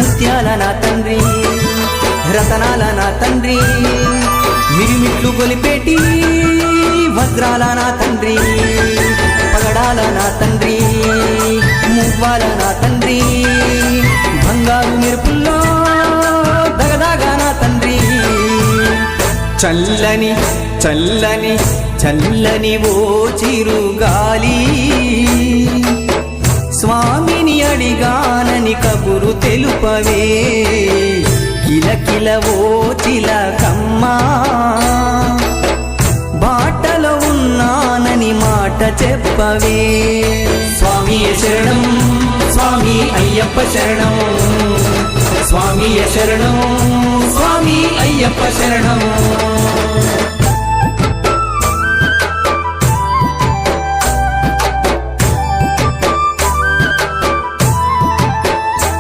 ముత్యాల నా తండ్రి రతనాల నా తండ్రి మిరిమిట్లు గొలిపేటి వజ్రాల నా తండ్రి పగడాల నా తండ్రి మువ్వాల నా తండ్రి బంగారు మెరుపుల్లో దగదాగా నా తండ్రి చల్లని చల్లని చల్లని ఓ చిరుగాలి స్వామిని అడిగానని కబురు తెలుపవే కిలకిల ఓ చిలకమ్మా బాటలో ఉన్నానని మాట చెప్పవే స్వామియ శరణం స్వామి అయ్యప్ప శరణం స్వామియ శరణం స్వామి అయ్యప్ప శరణం